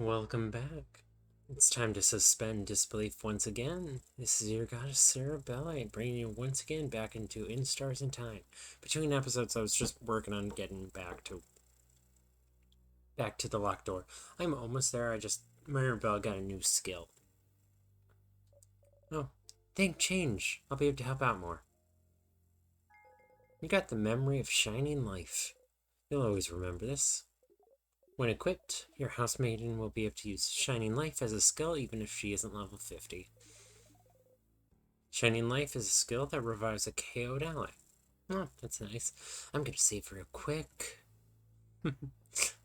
Welcome back. It's time to suspend disbelief once again. This is your goddess Sarah Bella, bringing you once again back into In Stars and Time. Between episodes, I was just working on getting back to the locked door. I'm almost there. Mirabelle got a new skill. Oh, think change. I'll be able to help out more. You got the memory of shining life. You'll always remember this. When equipped, your housemaiden will be able to use Shining Life as a skill even if she isn't level 50. Shining Life is a skill that revives a KO'd ally. Oh, that's nice. I'm gonna save real quick. I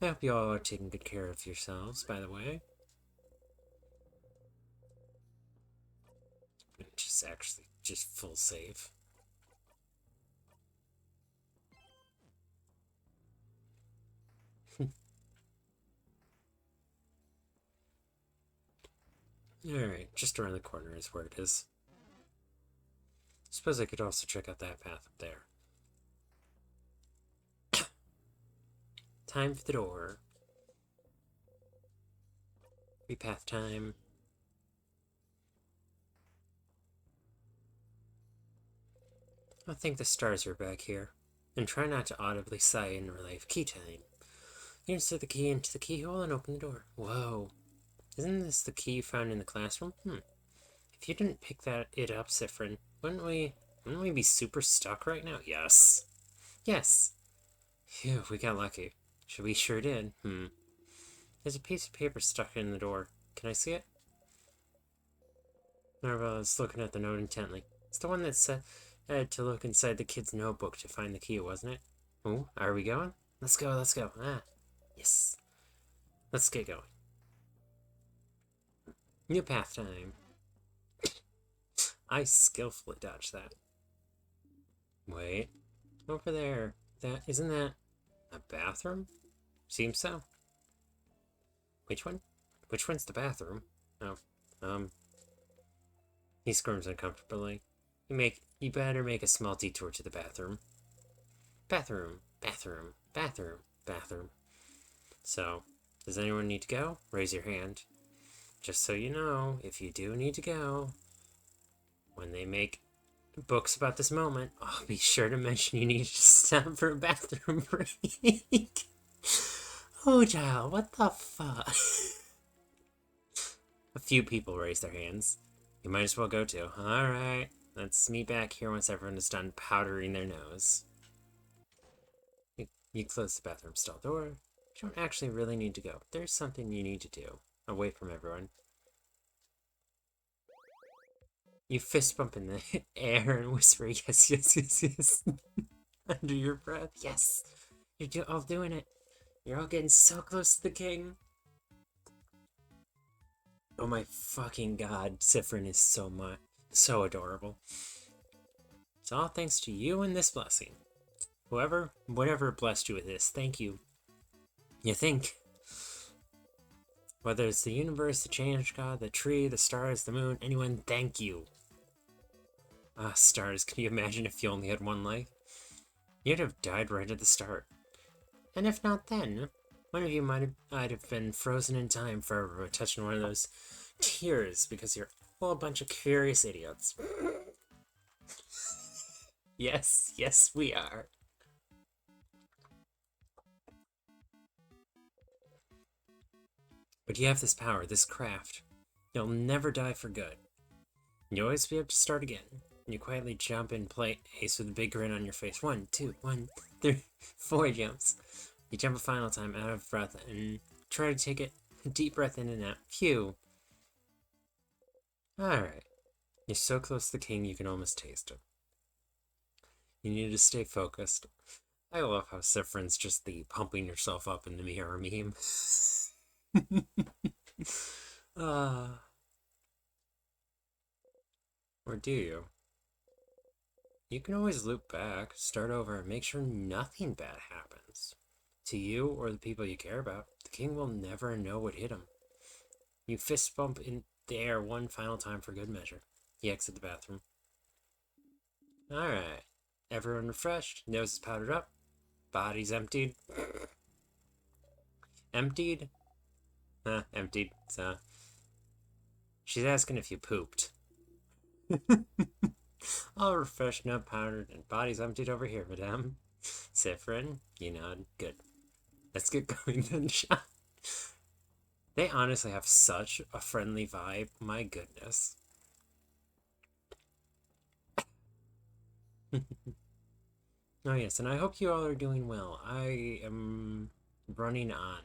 hope you all are taking good care of yourselves, by the way. Just full save. Alright, just around the corner is where it is. Suppose I could also check out that path up there. Time for the door. Repath time. I think the stars are back here. And try not to audibly sigh in real life. Key time. You insert the key into the keyhole and open the door. Whoa. Isn't this the key you found in the classroom? If you didn't pick it up, Sifrin, wouldn't we be super stuck right now? Yes. Yes. Phew, we got lucky. We sure did. There's a piece of paper stuck in the door. Can I see it? Marvel is looking at the note intently. It's the one that said to look inside the kid's notebook to find the key, wasn't it? Oh, are we going? Let's go, let's go. Ah, yes. Let's get going. New path time. I skillfully dodged that. Wait. Over there. Isn't that a bathroom? Seems so. Which one? Which one's the bathroom? Oh, he squirms uncomfortably. You better make a small detour to the bathroom. Bathroom, bathroom, bathroom, bathroom. So, does anyone need to go? Raise your hand. Just so you know, if you do need to go, when they make books about this moment, I'll be sure to mention you need to stop for a bathroom break. Oh, child, what the fuck? A few people raise their hands. You might as well go too. Alright, let's meet back here once everyone is done powdering their nose. You close the bathroom stall door. You don't actually really need to go. There's something you need to do, away from everyone. You fist bump in the air and whisper, yes, yes, yes, yes, under your breath. Yes, you're all doing it. You're all getting so close to the king. Oh my fucking god, Sifrin is so adorable. It's all thanks to you and this blessing. Whatever blessed you with this, thank you. You think. Whether it's the universe, the change god, the tree, the stars, the moon, anyone, thank you. Ah, stars, can you imagine if you only had one life? You'd have died right at the start. And if not then, one of you might have been frozen in time forever by touching one of those tears because you're all a bunch of curious idiots. Yes, yes, we are. But you have this power, this craft. You'll never die for good. You'll always be able to start again. You quietly jump in place with a big grin on your face. 1, 2, 1, 3, 4 jumps. You jump a final time out of breath and try to take a deep breath in and out. Phew. Alright. You're so close to the king you can almost taste it. You need to stay focused. I love how Sifrin's just the pumping yourself up in the mirror meme. Or do you? You can always loop back, start over, and make sure nothing bad happens. To you or the people you care about, the king will never know what hit him. You fist bump in the air one final time for good measure. You exit the bathroom. Alright. Everyone refreshed, nose is powdered up, body's emptied. Emptied? Emptied. So she's asking if you pooped. All refreshed, not powdered, and bodies emptied over here, madame. Sifrin, you nod. Good. Let's get going then, Sean. They honestly have such a friendly vibe. My goodness. Oh, yes, and I hope you all are doing well. I am running on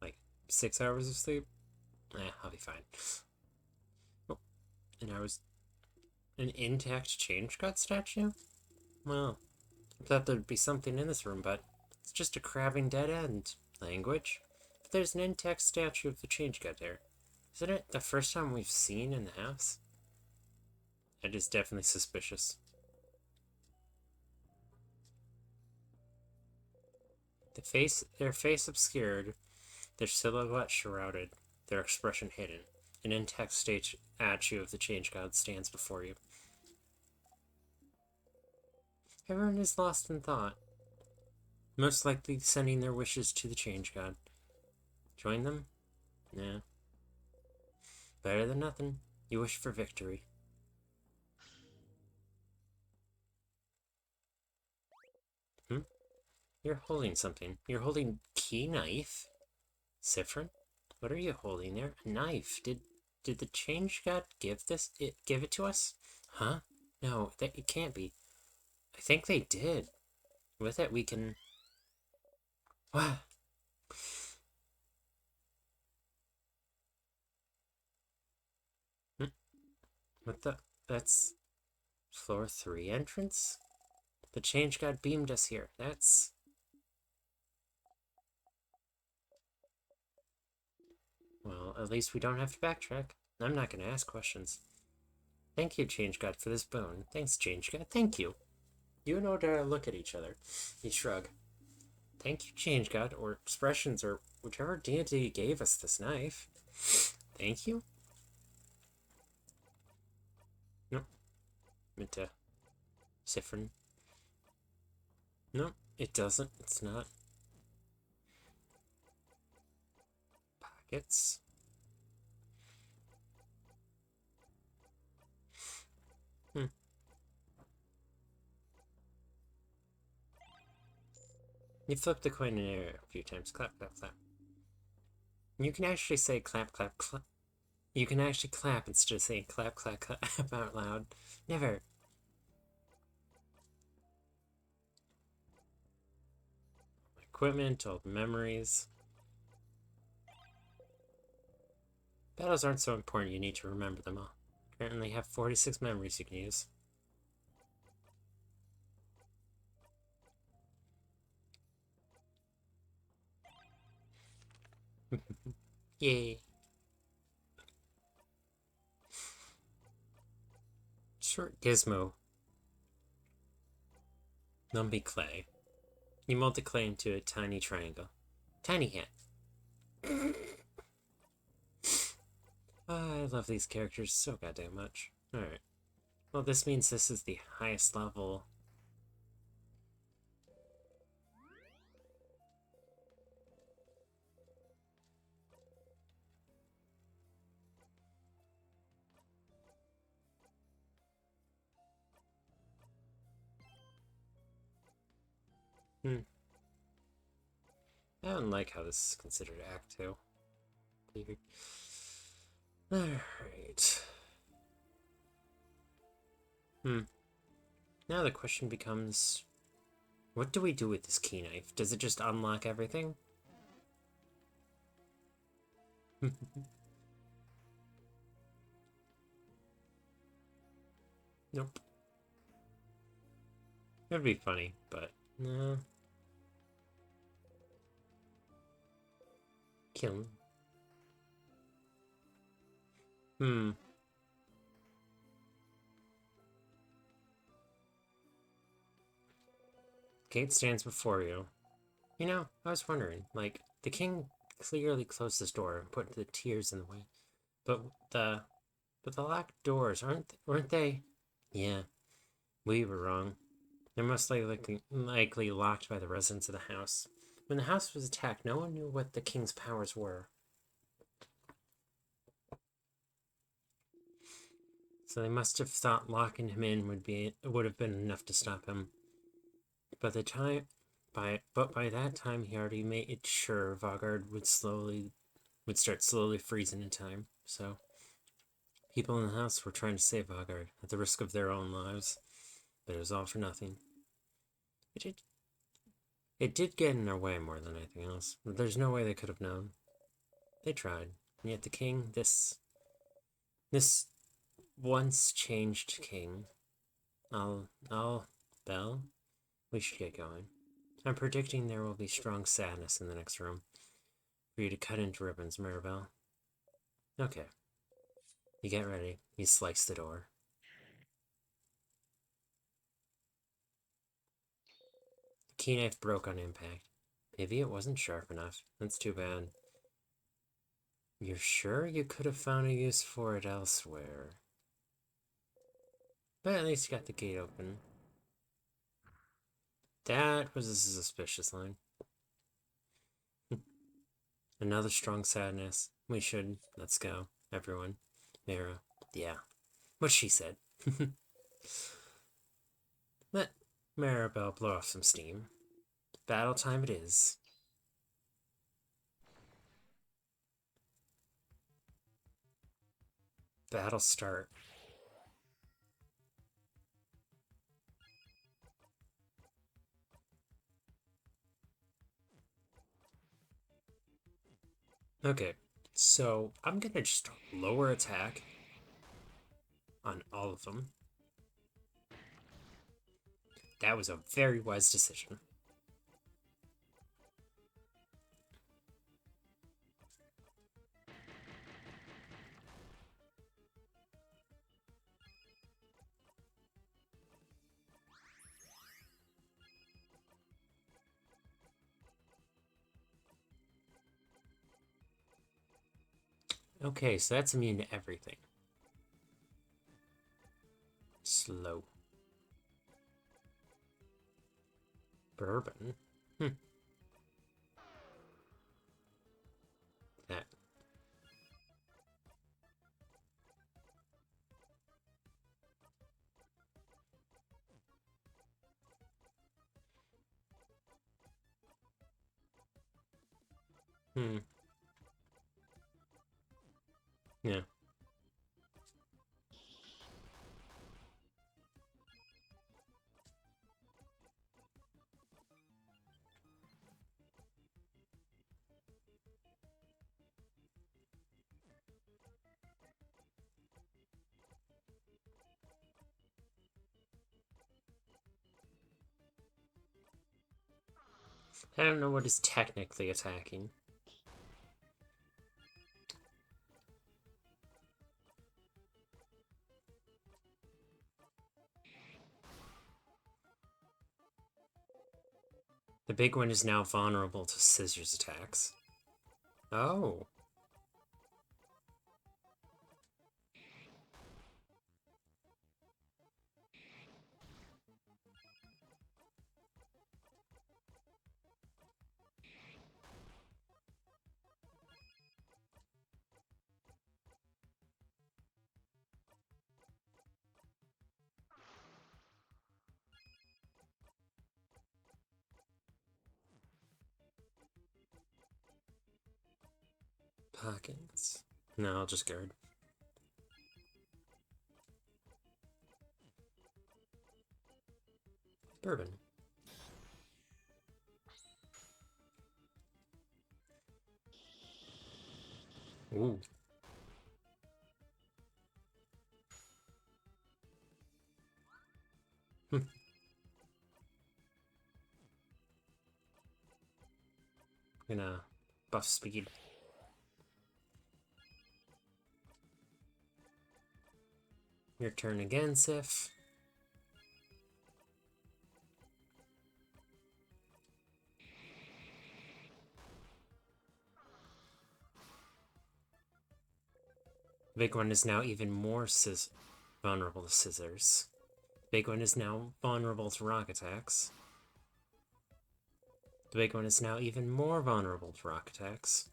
like 6 hours of sleep. I'll be fine. Oh, and I was an intact change god statue? Well, I thought there'd be something in this room, but it's just a crabbing dead end. Language? But there's an intact statue of the change god there. Isn't it the first time we've seen in the house? It is definitely suspicious. Their face obscured, their silhouette shrouded, their expression hidden. An intact statue of the change god stands before you. Everyone is lost in thought, most likely sending their wishes to the change god. Join them? Nah. Better than nothing. You wish for victory. You're holding something. You're holding key knife? Sifrin? What are you holding there? A knife. Did the change god give it to us? Huh? No, it can't be. I think they did. With it we can... What? What the... That's... Floor 3 entrance? The change god beamed us here. That's... Well, at least we don't have to backtrack. I'm not going to ask questions. Thank you, Change God, for this boon. Thanks, Change God. Thank you. You and Oda look at each other. He shrug. Thank you, Change God, or expressions, or whichever deity gave us this knife. Thank you? Nope. Meant to... Sifrin. Nope, it doesn't. It's not. Pockets. You flip the coin in air a few times. Clap, clap, clap. You can actually say clap, clap, clap. You can actually clap instead of saying clap, clap, clap out loud. Never. Equipment, old memories. Battles aren't so important, you need to remember them all. Currently have 46 memories you can use. Yay. Short gizmo. Lumpy clay. You mold the clay into a tiny triangle. Tiny hat. Oh, I love these characters so goddamn much. Alright. Well, this means this is the highest level. I don't like how this is considered Act 2. Alright. Now the question becomes... What do we do with this key knife? Does it just unlock everything? Nope. It would be funny, but no. Kill him. Gate stands before you. You know, I was wondering, like, the king clearly closed this door and put the tears in the way. But the locked doors, weren't they? Yeah, we were wrong. They're most likely locked by the residents of the house. When the house was attacked, no one knew what the king's powers were. So they must have thought locking him in would have been enough to stop him. But by that time he already made sure Vogard would start slowly freezing in time. So people in the house were trying to save Vogard at the risk of their own lives, but it was all for nothing. It did get in their way more than anything else. There's no way they could have known. They tried, and yet the king, this once changed king. Belle, we should get going. I'm predicting there will be strong sadness in the next room. For you to cut into ribbons, Maribel. Okay. You get ready. You slice the door. The key knife broke on impact. Maybe it wasn't sharp enough. That's too bad. You're sure you could have found a use for it elsewhere? But at least you got the gate open. That was a suspicious line. Another strong sadness. Let's go, everyone. Mira, yeah. What she said. Let Maribel blow off some steam. Battle time it is. Battle start. Okay, so I'm gonna just lower attack on all of them. That was a very wise decision. Okay, so that's immune to everything. Slow. Bourbon? That. Yeah. I don't know what is technically attacking. The big one is now vulnerable to scissors attacks. Oh. Pockets. No, I'll just guard. Bourbon. Ooh. Gonna buff speed. Your turn again, Sif. Big one is now even more vulnerable to scissors. Big one is now vulnerable to rock attacks. The big one is now even more vulnerable to rock attacks.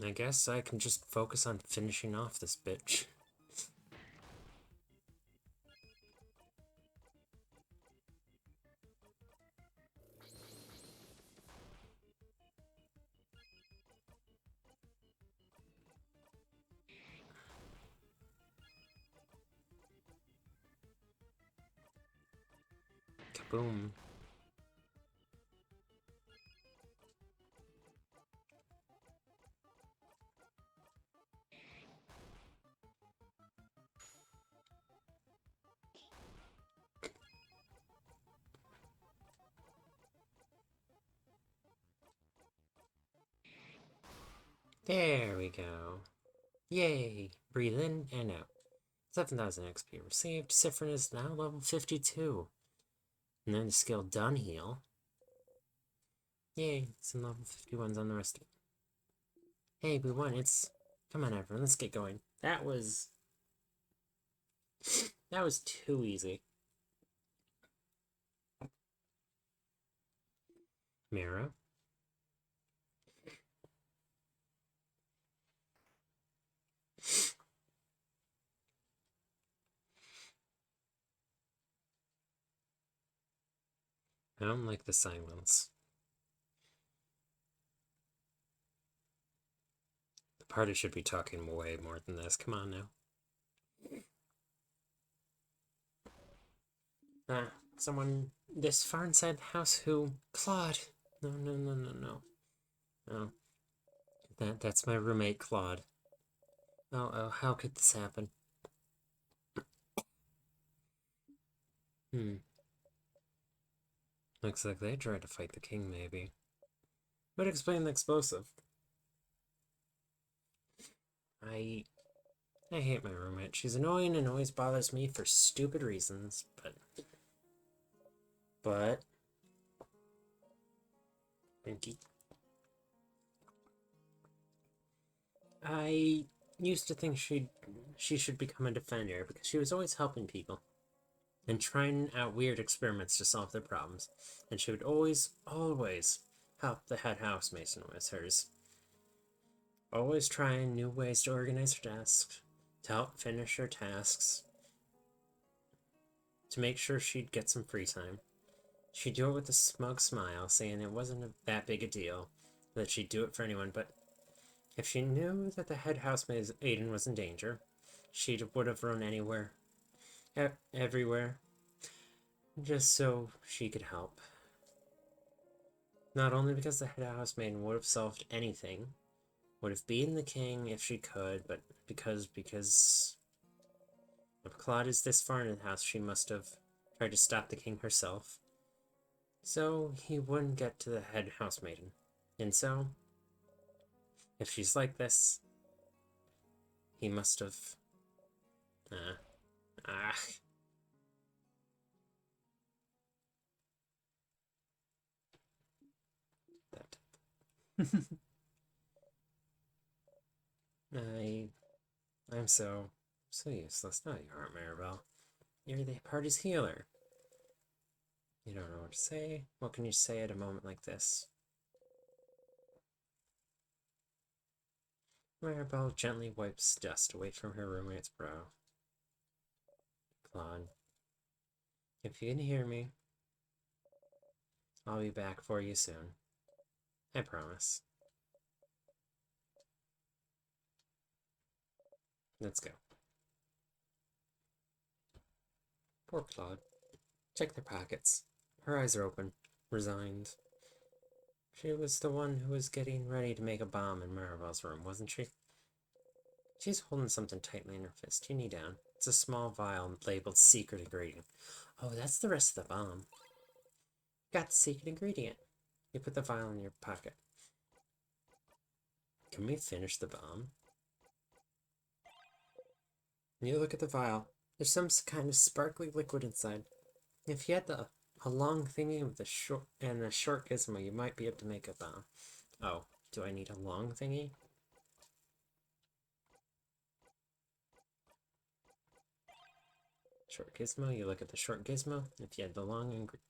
I guess I can just focus on finishing off this bitch. Kaboom. There we go. Yay! Breathe in and out. 7,000 XP received. Siffrin is now level 52. And then the skill Done Heal. Yay! Some level 51s on the rest of it. Hey, we won. Come on, everyone. Let's get going. That was too easy. Mira. I don't like the silence. The party should be talking way more than this. Come on now. Someone this far inside the house who? Claude. No, no, no, no, no. Oh. That's my roommate, Claude. Oh, how could this happen? Looks like they tried to fight the king, maybe. Would explain the explosive. I hate my roommate. She's annoying and always bothers me for stupid reasons, but Pinky. I used to think she should become a defender because she was always helping people and trying out weird experiments to solve their problems, and she would always help the head housemason with hers. Always trying new ways to organize her desk, to help finish her tasks, to make sure she'd get some free time. She'd do it with a smug smile, saying it wasn't that big a deal, that she'd do it for anyone, but if she knew that the head housemaid Aiden was in danger, she would have run anywhere, everywhere, just so she could help. Not only because the head housemaid would have solved anything, would have beaten the king if she could, but because if Claude is this far in the house, she must have tried to stop the king herself, so he wouldn't get to the head housemaiden. And so, if she's like this, he must have... That. I'm so useless. No, you aren't, Maribel. You're the party's healer. You don't know what to say? What can you say at a moment like this? Maribel gently wipes dust away from her roommate's brow. Claude, if you can hear me, I'll be back for you soon. I promise. Let's go. Poor Claude. Check their pockets. Her eyes are open, resigned. She was the one who was getting ready to make a bomb in Maribel's room, wasn't she? She's holding something tightly in her fist. You knee down. It's a small vial labeled secret ingredient. Oh, that's the rest of the bomb. Got the secret ingredient. You put the vial in your pocket. Can we finish the bomb? And you look at the vial. There's some kind of sparkly liquid inside. If you had a long thingy with a short gizmo, you might be able to make a bomb. Oh, do I need a long thingy? Short gizmo, you look at the short gizmo. If you had the long ingredient.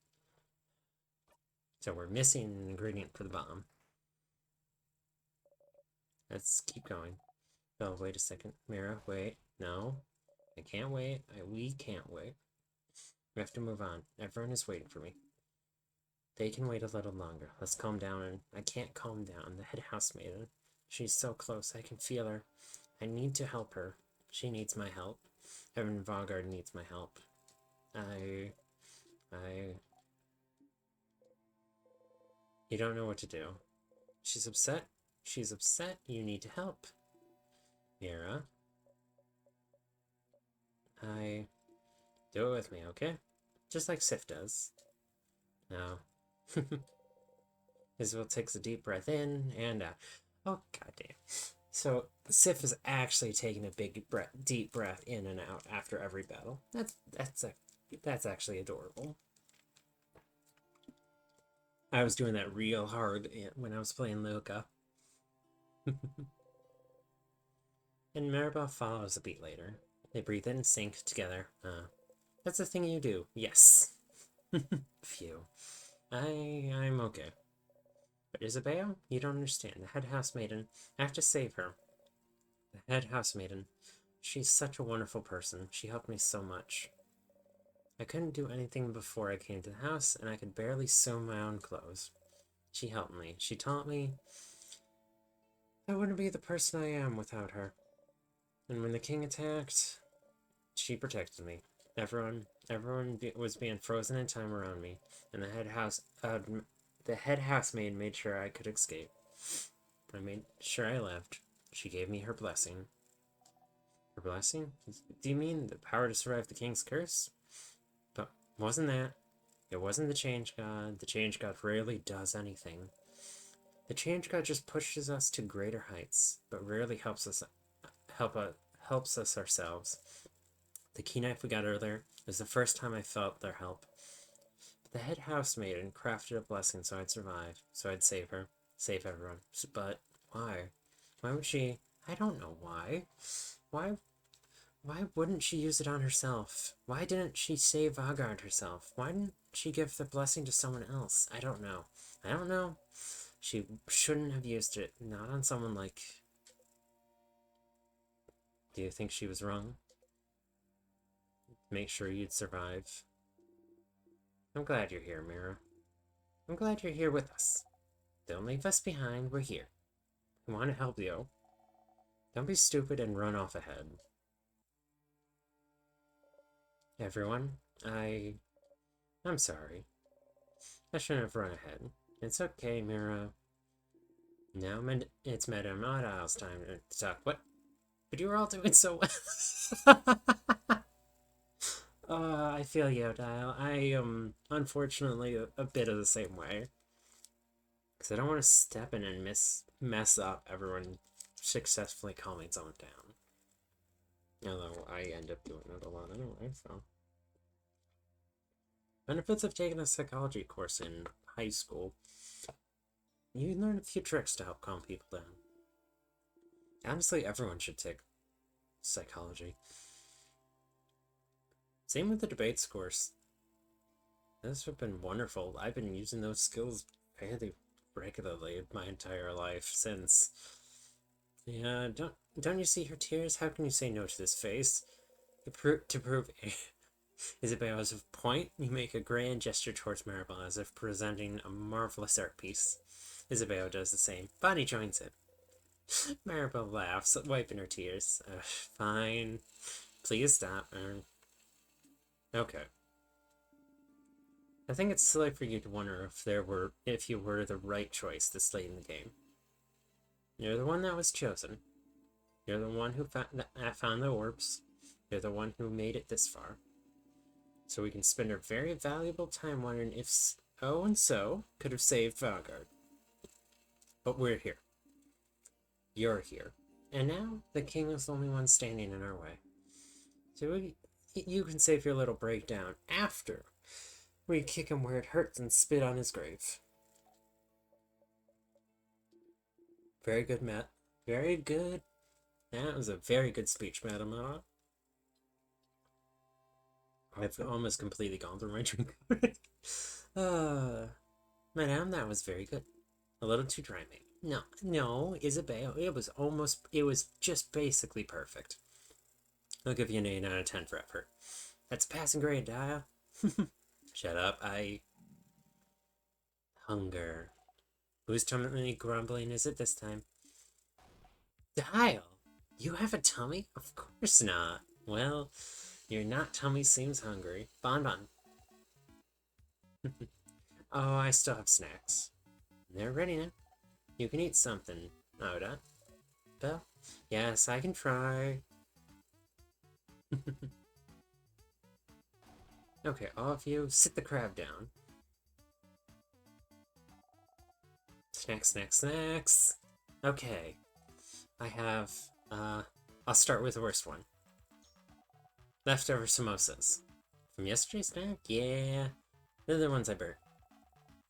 So we're missing an ingredient for the bomb. Let's keep going. Oh, wait a second. Mira, wait. No. I can't wait. We can't wait. We have to move on. Everyone is waiting for me. They can wait a little longer. Let's calm down. And I can't calm down. The head housemaid. She's so close. I can feel her. I need to help her. She needs my help. Evan Vanguard needs my help. You don't know what to do. She's upset. She's upset. You need to help. Mira. Do it with me, okay? Just like Sif does. Now. Isabel takes a deep breath in and out. Oh, goddamn. So, Sif is actually taking a deep breath in and out after every battle. That's actually adorable. I was doing that real hard when I was playing Luca. And Maribel follows a beat later. They breathe in sync together. That's the thing you do. Yes. Phew. I'm okay. But Isabel, you don't understand. The head housemaiden. I have to save her. The head housemaiden. She's such a wonderful person. She helped me so much. I couldn't do anything before I came to the house, and I could barely sew my own clothes. She helped me. She taught me I wouldn't be the person I am without her. And when the king attacked, she protected me. Everyone was being frozen in time around me, and the head housemaid made sure I could escape. I made sure I left. She gave me her blessing. Her blessing? Do you mean the power to survive the king's curse? But wasn't that? It wasn't the change god. The change god rarely does anything. The change god just pushes us to greater heights, but rarely helps us ourselves. The key knife we got earlier was the first time I felt their help. The head housemaiden crafted a blessing so I'd survive, so I'd save her, save everyone. But why? Why would she? I don't know why. Why wouldn't she use it on herself? Why didn't she save Vagard herself? Why didn't she give the blessing to someone else? I don't know. She shouldn't have used it, not on someone like... Do you think she was wrong? Make sure you'd survive. I'm glad you're here, Mira. I'm glad you're here with us. Don't leave us behind, we're here. We want to help you. Don't be stupid and run off ahead. Everyone, I'm sorry. I shouldn't have run ahead. It's okay, Mira. Now it's Madame Audile's time to talk. What? But you were all doing so well. I feel you, Dial. I am, unfortunately, a bit of the same way. Because I don't want to step in and mess up everyone successfully calming someone down. Although I end up doing it a lot anyway, so. Benefits of taking a psychology course in high school. You learn a few tricks to help calm people down. Honestly, everyone should take psychology. Same with the debates course. Those have been wonderful. I've been using those skills fairly regularly my entire life since. Yeah, don't you see her tears? How can you say no to this face? To prove Isabella's point, you make a grand gesture towards Maribel as if presenting a marvelous art piece. Isabella does the same. Bonnie joins it. Maribel laughs, wiping her tears. Fine. Please stop. Okay. I think it's silly for you to wonder if you were the right choice this late in the game. You're the one that was chosen. You're the one who found the orbs. You're the one who made it this far. So we can spend our very valuable time wondering if so-and-so could have saved Vanguard. But we're here. You're here. And now, the king is the only one standing in our way. So you can save your little breakdown after we kick him where it hurts and spit on his grave. Very good, Matt. Very good. That was a very good speech, Madam. I've almost completely gone through my drink. Madame, that was very good. A little too dry, maybe. No, Isabel. It was just basically perfect. I'll give you an 8 out of 10 for effort. That's passing grade, Dial. Shut up, hunger. Whose tummy grumbling is it this time? Dial! You have a tummy? Of course not. Well, your not tummy seems hungry. Bon Bon. Oh, I still have snacks. They're ready now. You can eat something, Oda. Belle? Yes, I can try. Okay, all of you, sit the crab down. Snacks, snacks, snacks. Okay. I have, I'll start with the worst one. Leftover samosas. From yesterday's snack? Yeah. They're the ones I burnt.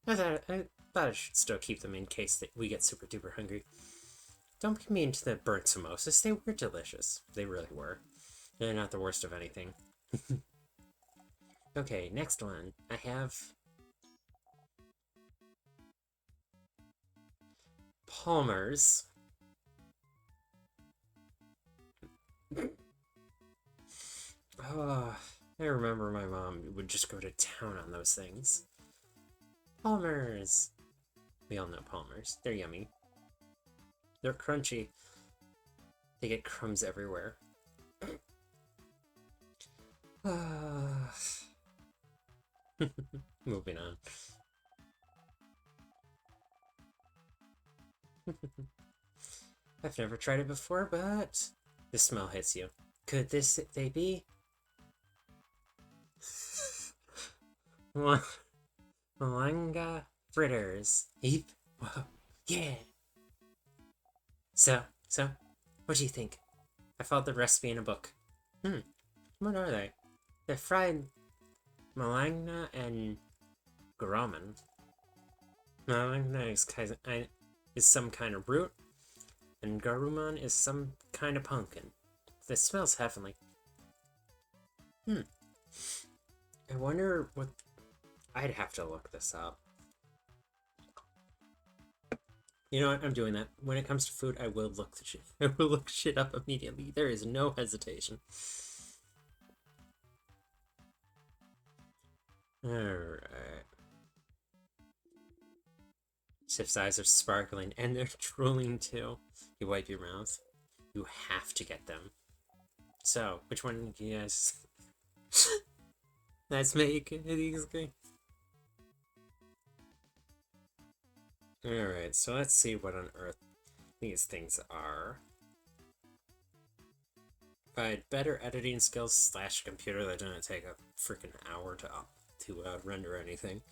I thought I should still keep them in case we get super duper hungry. Don't be mean to the burnt samosas. They were delicious. They really were. They're not the worst of anything. Okay, next one. I have Palmer's. Oh, I remember my mom would just go to town on those things. Palmer's. We all know Palmer's. They're yummy. They're crunchy. They get crumbs everywhere. Moving on. I've never tried it before, but the smell hits you. Could they be? Malanga fritters. Eep. Whoa. Yeah. So, what do you think? I followed the recipe in a book. What are they? They're fried malanga and garuman. Malanga is some kind of root, and garuman is some kind of pumpkin. This smells heavenly. I wonder what... I'd have to look this up. You know what? I'm doing that. When it comes to food, I will look shit up immediately. There is no hesitation. Alright. Sif's eyes are sparkling, and they're drooling too. You wipe your mouth. You have to get them. So, which one do you guys... Let's make these guys. Alright, so let's see what on earth these things are. If I had better editing skills / computer, that didn't take a freaking hour to render anything.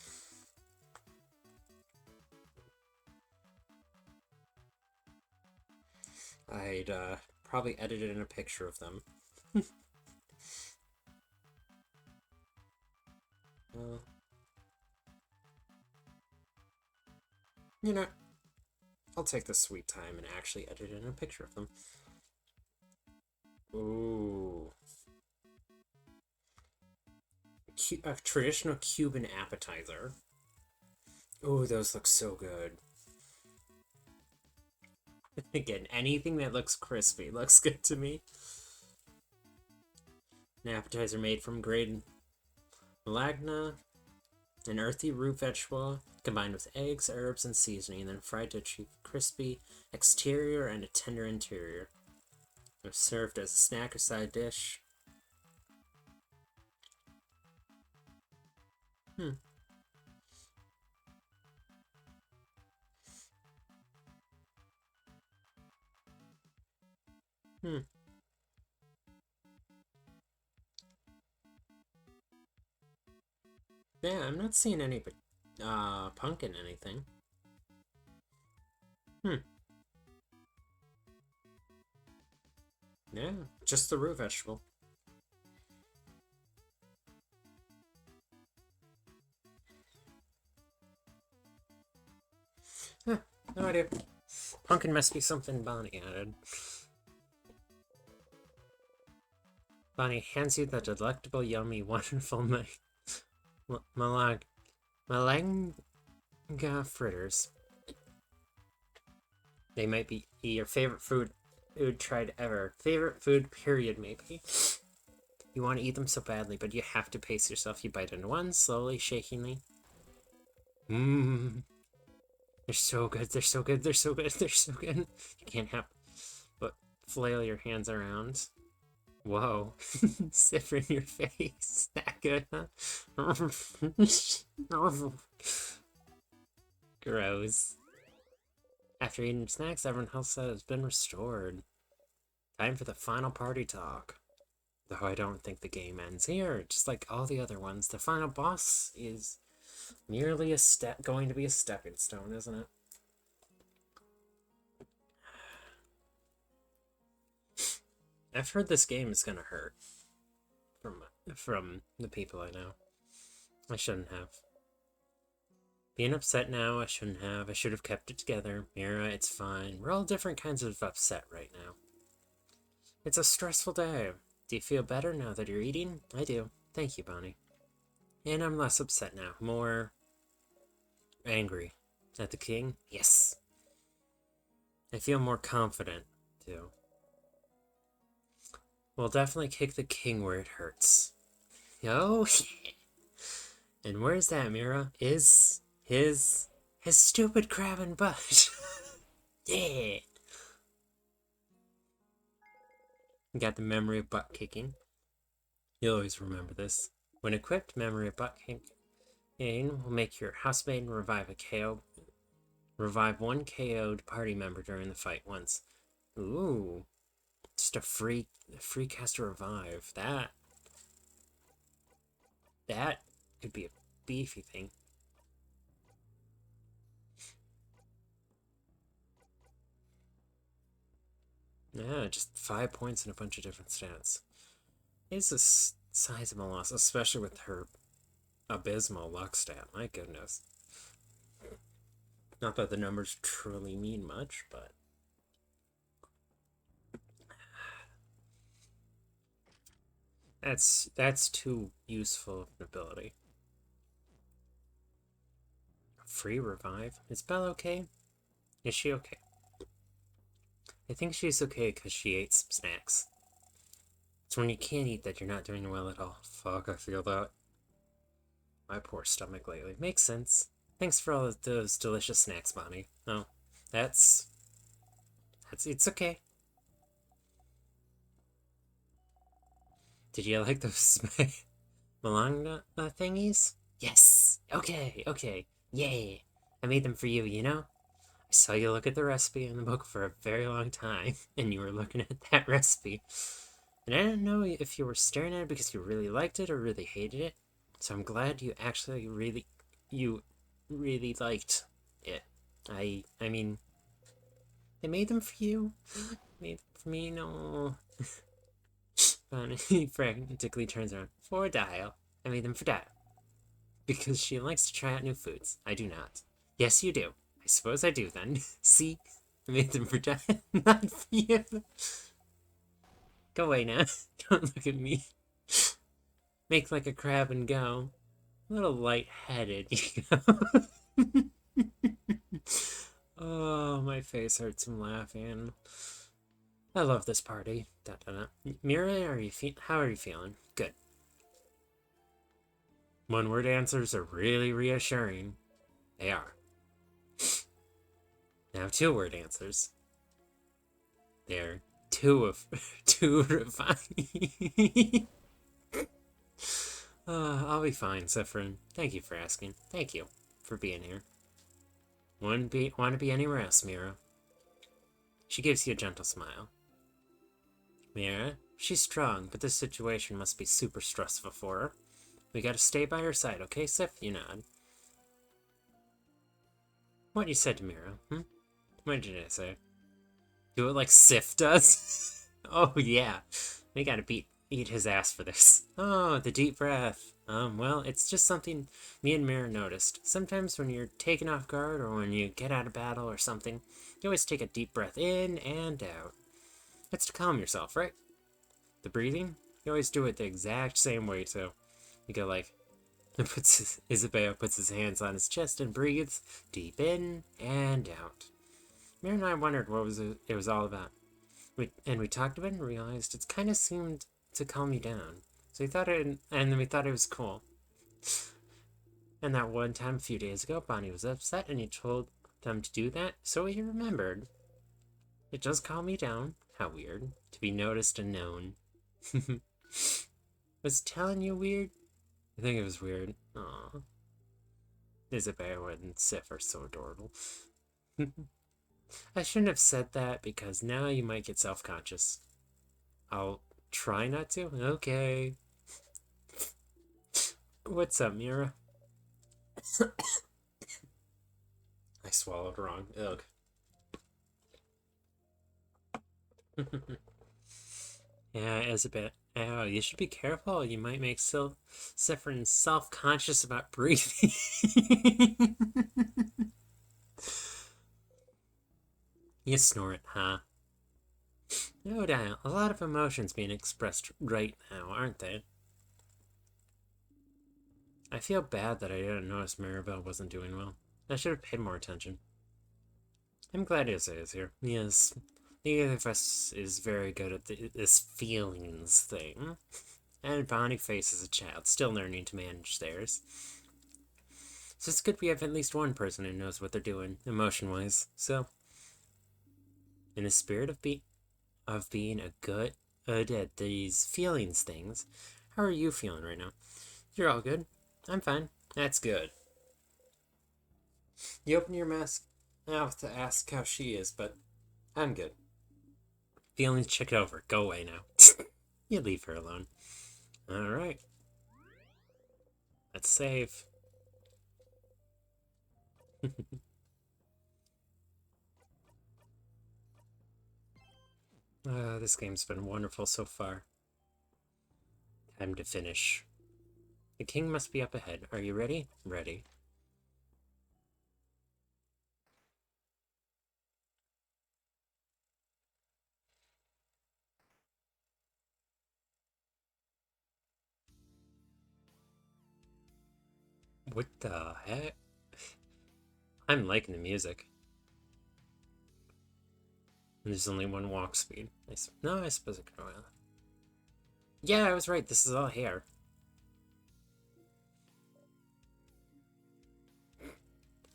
I'd probably edited in a picture of them. You know, I'll take the sweet time and actually edit in a picture of them. Ooh. A traditional Cuban appetizer. Ooh, those look so good. Again, anything that looks crispy looks good to me. An appetizer made from grated malanga, an earthy root vegetable, combined with eggs, herbs, and seasoning, and then fried to achieve a crispy exterior and a tender interior. It was served as a snack or side dish. Yeah, I'm not seeing any pumpkin anything. Yeah, just the root vegetable. Huh, no idea. Pumpkin must be something Bonnie added. Bonnie hands you the delectable, yummy, wonderful malanga fritters. They might be your favorite food tried ever. Favorite food, period, maybe. You want to eat them so badly, but you have to pace yourself. You bite into one, slowly, shakingly. Mmm. They're so good, they're so good, they're so good, they're so good. You can't help but flail your hands around. Whoa. Zipper in your face. That good, huh? Gross. After eating snacks, everyone else has been restored. Time for the final party talk. Though I don't think the game ends here. Just like all the other ones, the final boss is merely going to be a stepping stone, isn't it? I've heard this game is gonna hurt from the people I know. I shouldn't have. Being upset now, I shouldn't have. I should have kept it together. Mira, it's fine. We're all different kinds of upset right now. It's a stressful day. Do you feel better now that you're eating? I do. Thank you, Bonnie. And I'm less upset now. More angry. At the king? Yes. I feel more confident, too. We'll definitely kick the king where it hurts. Oh, yeah. And where's that, Mira? His stupid crab and butt. Yeah. You got the memory of butt kicking. You'll always remember this. When equipped, memory of butt kicking will make your housemaid revive one KO'd party member during the fight once. Ooh. Just a free caster revive. That could be a beefy thing. Yeah, just 5 points and a bunch of different stats. It's a sizable loss, especially with her abysmal luck stat. My goodness. Not that the numbers truly mean much, but that's too useful of an ability. Free revive? Is Belle okay? Is she okay? I think she's okay because she ate some snacks. It's when you can't eat that you're not doing well at all. Fuck, I feel that. My poor stomach lately. Makes sense. Thanks for all of those delicious snacks, Bonnie. Oh, it's okay. Did you like those malanga thingies? Yes. Okay. Yay. I made them for you, you know? I saw you look at the recipe in the book for a very long time, and you were looking at that recipe. And I didn't know if you were staring at it because you really liked it or really hated it. So I'm glad you actually really liked it. I mean, they made them for you? Made them for me? No. Bonnie frantically turns around. For Dial. I made them for Dial. Because she likes to try out new foods. I do not. Yes, you do. I suppose I do then. See? I made them for Dial, not for you. Go away now. Don't look at me. Make like a crab and go. A little light-headed, you know? Oh, my face hurts from laughing. I love this party. Mira, how are you feeling? Good. One-word answers are really reassuring. They are. Now two-word answers. They're too refined. I'll be fine, Zephyrin. Thank you for asking. Thank you for being here. Want to be anywhere else, Mira? She gives you a gentle smile. Mira, she's strong, but this situation must be super stressful for her. We gotta stay by her side, okay, Sif? You nod. What you said to Mira, What did I say? Do it like Sif does? Oh, yeah. We gotta eat his ass for this. Oh, the deep breath. Well, it's just something me and Mira noticed. Sometimes when you're taken off guard or when you get out of battle or something, you always take a deep breath in and out. It's to calm yourself, right? The breathing? You always do it the exact same way, too. You go like... Isabel puts his hands on his chest and breathes deep in and out. Mary and I wondered what it was all about. We talked about it and realized it kind of seemed to calm you down. So we thought and then we thought it was cool. And that one time a few days ago, Bonnie was upset and you told them to do that, so we remembered. It does calm me down. How weird. To be noticed and known. Was telling you weird? I think it was weird. Aww. Isabella and Sif are so adorable. I shouldn't have said that because now you might get self-conscious. I'll try not to? Okay. What's up, Mira? I swallowed wrong. Ugh. Yeah, Isabel. Oh, you should be careful. You might make Sifrin self-conscious about breathing. You snort, huh? No doubt. A lot of emotions being expressed right now, aren't they? I feel bad that I didn't notice Maribel wasn't doing well. I should have paid more attention. I'm glad Isa is here. Yes, neither of us is very good at this feelings thing. And Bonnie faces a child, still learning to manage theirs. So it's good we have at least one person who knows what they're doing, emotion-wise. So, in the spirit of being a good at these feelings things, how are you feeling right now? You're all good. I'm fine. That's good. You open your mouth to ask how she is, but I'm good. Feelings check it over. Go away now. You leave her alone. Alright. Let's save. This game's been wonderful so far. Time to finish. The king must be up ahead. Are you ready? Ready. What the heck? I'm liking the music. There's only one walk speed. No, I suppose it could go out. Yeah, I was right. This is all hair.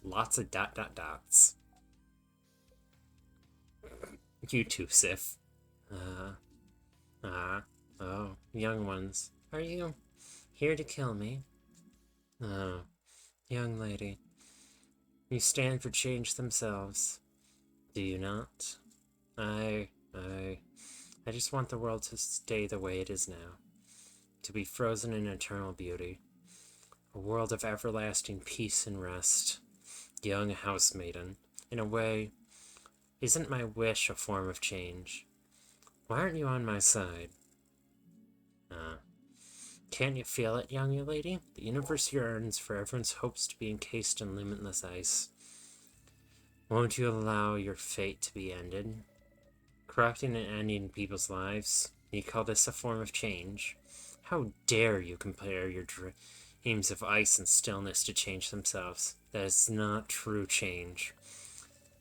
Lots of dots. You too, Sif. Oh, young ones. Are you here to kill me? Oh, young lady. You stand for change themselves. Do you not? I just want the world to stay the way it is now. To be frozen in eternal beauty. A world of everlasting peace and rest. Young housemaiden. In a way, isn't my wish a form of change? Why aren't you on my side? Can't you feel it, young lady? The universe yearns for everyone's hopes to be encased in limitless ice. Won't you allow your fate to be ended? Corrupting and ending people's lives? You call this a form of change? How dare you compare your dreams of ice and stillness to change themselves? That is not true change.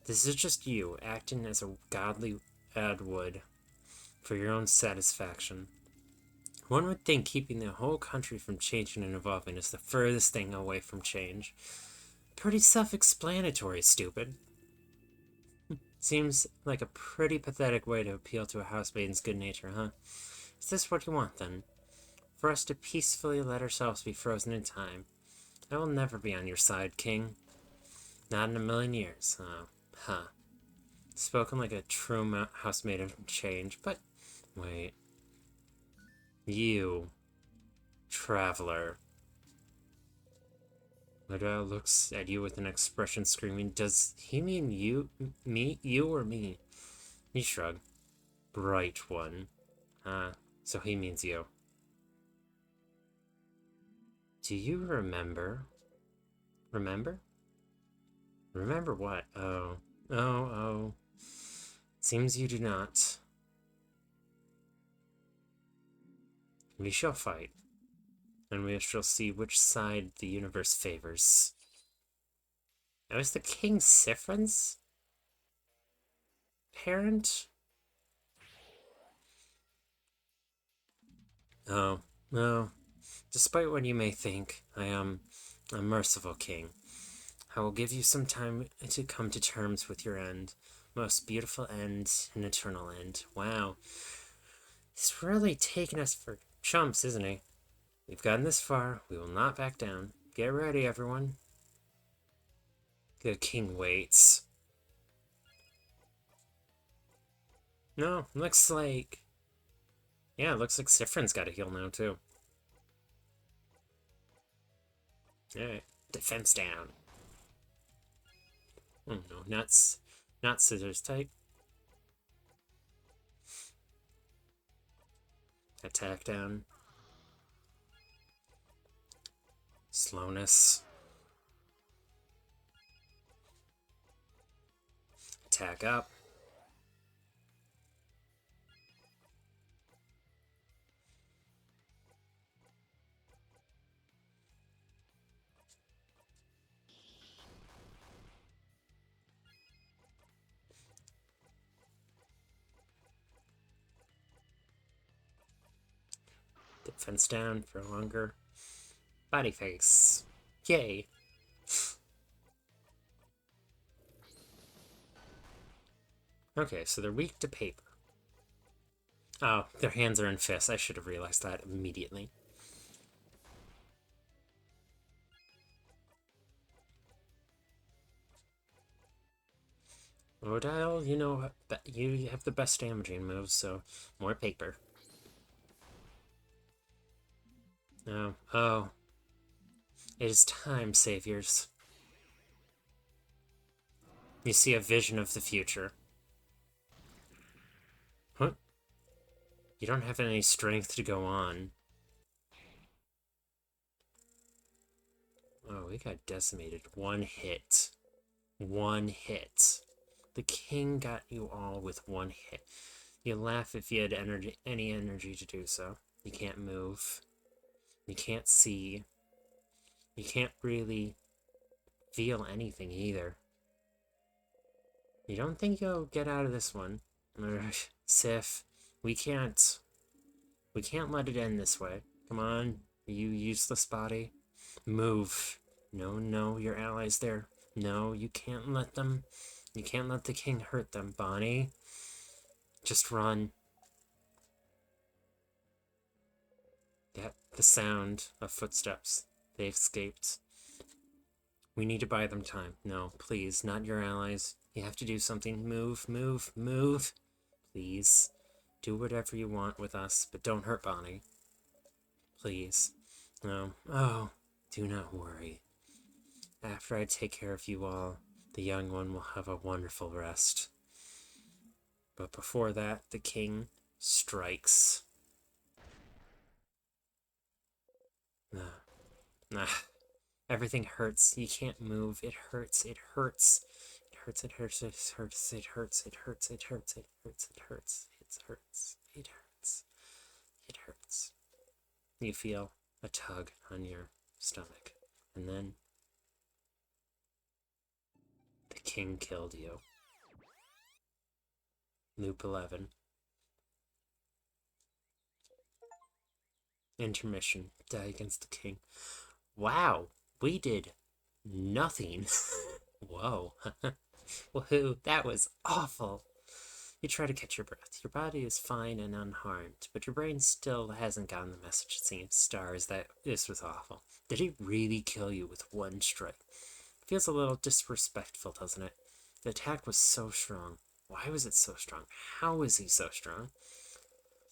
This is just you, acting as a godly ad would, for your own satisfaction. One would think keeping the whole country from changing and evolving is the furthest thing away from change. Pretty self-explanatory, stupid. Seems like a pretty pathetic way to appeal to a housemaiden's good nature, huh? Is this what you want, then? For us to peacefully let ourselves be frozen in time? I will never be on your side, King. Not in a million years. Huh. Spoken like a true housemaid of change, but wait. You, traveler. Liddell looks at you with an expression screaming, does he mean you, me, you or me? You shrug. Bright one. So he means you. Do you remember? Remember? Remember what? Oh. Seems you do not. We shall fight, and we shall see which side the universe favors. Now, is the king Sifrin's? parent? Oh, no. Despite what you may think, I am a merciful king. I will give you some time to come to terms with your end. Most beautiful end, an eternal end. Wow. He's really taking us for chumps, isn't he? We've gotten this far. We will not back down. Get ready, everyone. The king waits. No, looks like... Yeah, looks like Sifrin's got a heal now, too. Alright, defense down. Oh no, not scissors type. Attack down. Slowness. Attack up. Defense down for longer. Body face. Yay. Okay, so they're weak to paper. Oh, their hands are in fists. I should have realized that immediately. Odile, you know, you have the best damaging moves, so more paper. Oh, oh. It is time, saviors. You see a vision of the future. Huh? You don't have any strength to go on. Oh, we got decimated. One hit. One hit. The king got you all with one hit. You laugh if you had any energy to do so. You can't move. You can't see. You can't really feel anything either. You don't think you'll get out of this one? Sif, we can't let it end this way. Come on, you useless body. Move. No, your allies there. No, you can't let them. You can't let the king hurt them, Bonnie. Just run. Get the sound of footsteps. They escaped. We need to buy them time. No, please, not your allies. You have to do something. Move. Please. Do whatever you want with us, but don't hurt Bonnie. Please. No. Oh, do not worry. After I take care of you all, the young one will have a wonderful rest. But before that, the king strikes. Nah. Everything hurts. You can't move. It hurts. It hurts. It hurts. It hurts. It hurts. It hurts. It hurts. It hurts. It hurts. It hurts. It hurts. It hurts. It hurts. You feel a tug on your stomach. And then the king killed you. Loop 11. Intermission. Die against the king. Wow, we did nothing. Whoa. Woohoo, that was awful. You try to catch your breath. Your body is fine and unharmed, but your brain still hasn't gotten the message it seems. Stars, that this was awful. Did he really kill you with one strike? Feels a little disrespectful, doesn't it? The attack was so strong. Why was it so strong? How was he so strong?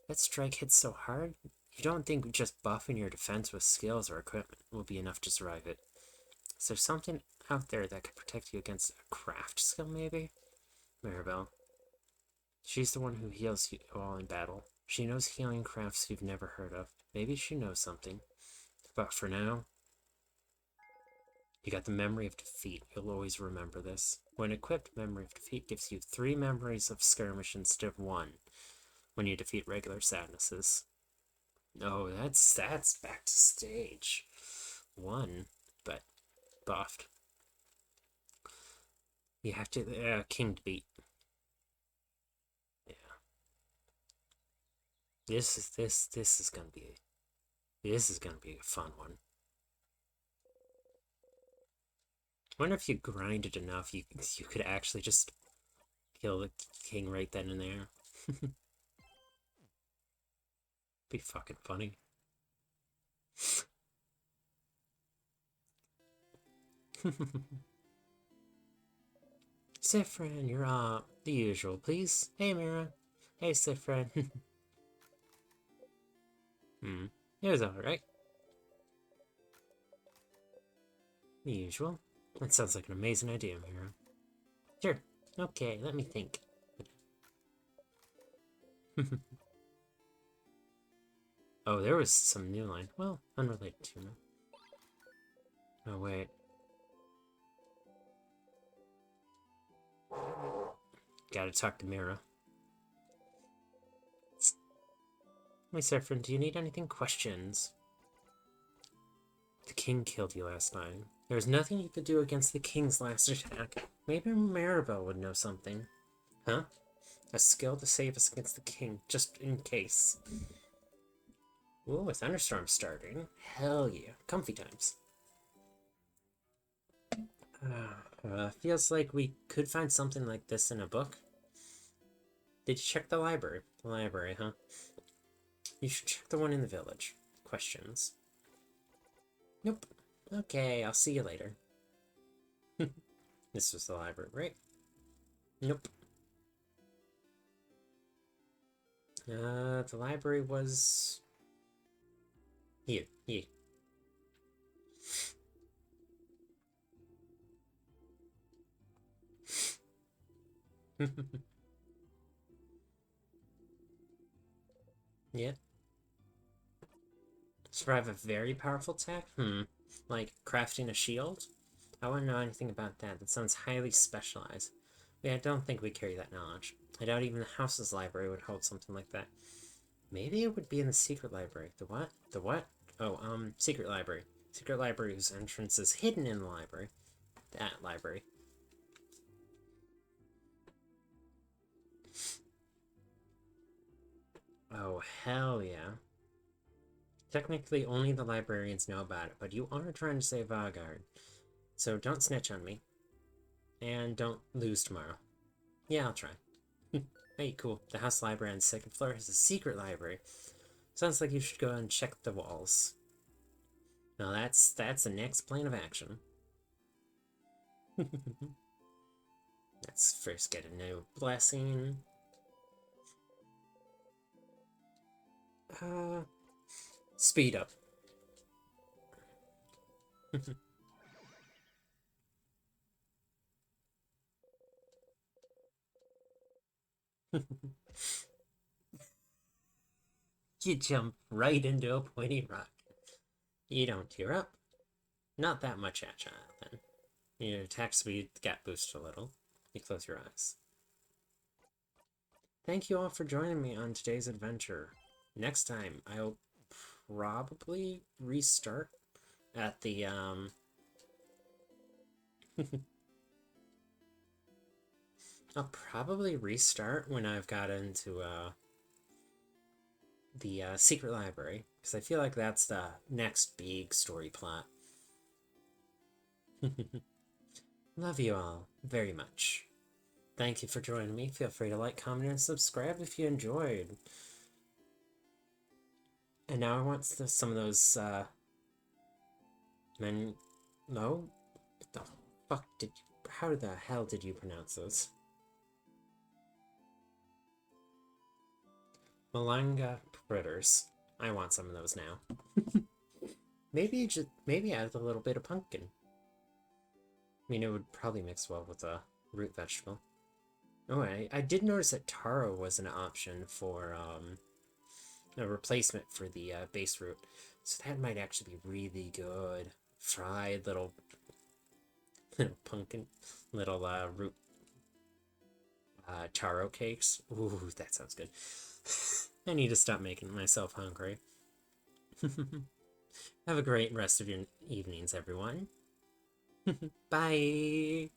That strike hit so hard? You don't think just buffing your defense with skills or equipment will be enough to survive it? Is there something out there that could protect you against a craft skill, maybe? Maribel. She's the one who heals you all in battle. She knows healing crafts you've never heard of. Maybe she knows something. But for now, you got the memory of defeat. You'll always remember this. When equipped, memory of defeat gives you 3 memories of skirmish instead of 1 when you defeat regular sadnesses. Oh, that's back to stage 1, but buffed. You have to king to beat. This is gonna be a fun one. I wonder if you grind it enough, you could actually just kill the king right then and there. Be fucking funny. Sifrin, you're up. The usual, please. Hey, Mira. Hey, Sifrin. It was alright. The usual. That sounds like an amazing idea, Mira. Sure. Okay, let me think. Oh, there was some new line. Well, unrelated to me. Oh, wait. Gotta talk to Mira. My Sifrin, do you need anything? Questions? The king killed you last night. There was nothing you could do against the king's last attack. Maybe Maribel would know something. Huh? A skill to save us against the king, just in case. Ooh, a thunderstorm starting. Hell yeah. Comfy times. Feels like we could find something like this in a book. Did you check the library? The library, huh? You should check the one in the village. Questions? Nope. Okay, I'll see you later. This was the library, right? Nope. The library was... Here. Yeah. Survive a very powerful attack? Like crafting a shield? I wouldn't know anything about that. That sounds highly specialized. Yeah, I don't think we carry that knowledge. I doubt even the house's library would hold something like that. Maybe it would be in the secret library. The what? The what? Oh, secret library. Secret library whose entrance is hidden in the library. That library. Oh, hell yeah. Technically, only the librarians know about it, but you are trying to save Vargard. So don't snitch on me. And don't lose tomorrow. Yeah, I'll try. Hey, cool. The house library on the second floor has a secret library. Sounds like you should go and check the walls. Now that's the next plan of action. Let's first get a new blessing. Speed up. You jump right into a pointy rock. You don't tear up. Not that much agile, then. Your attack speed got boosted a little. You close your eyes. Thank you all for joining me on today's adventure. Next time, I'll probably restart at the, I'll probably restart when I've got into, the secret library, because I feel like that's the next big story plot. Love you all very much. Thank you for joining me. Feel free to like, comment, and subscribe if you enjoyed. And now I want some of those, no? What the fuck did you... How the hell did you pronounce those? Malanga fritters. I want some of those now. maybe add a little bit of pumpkin. I mean, it would probably mix well with a root vegetable. Oh, I did notice that taro was an option for, a replacement for the base root. So that might actually be really good. Fried little pumpkin, little root taro cakes. Ooh, that sounds good. I need to stop making myself hungry. Have a great rest of your evenings, everyone. Bye!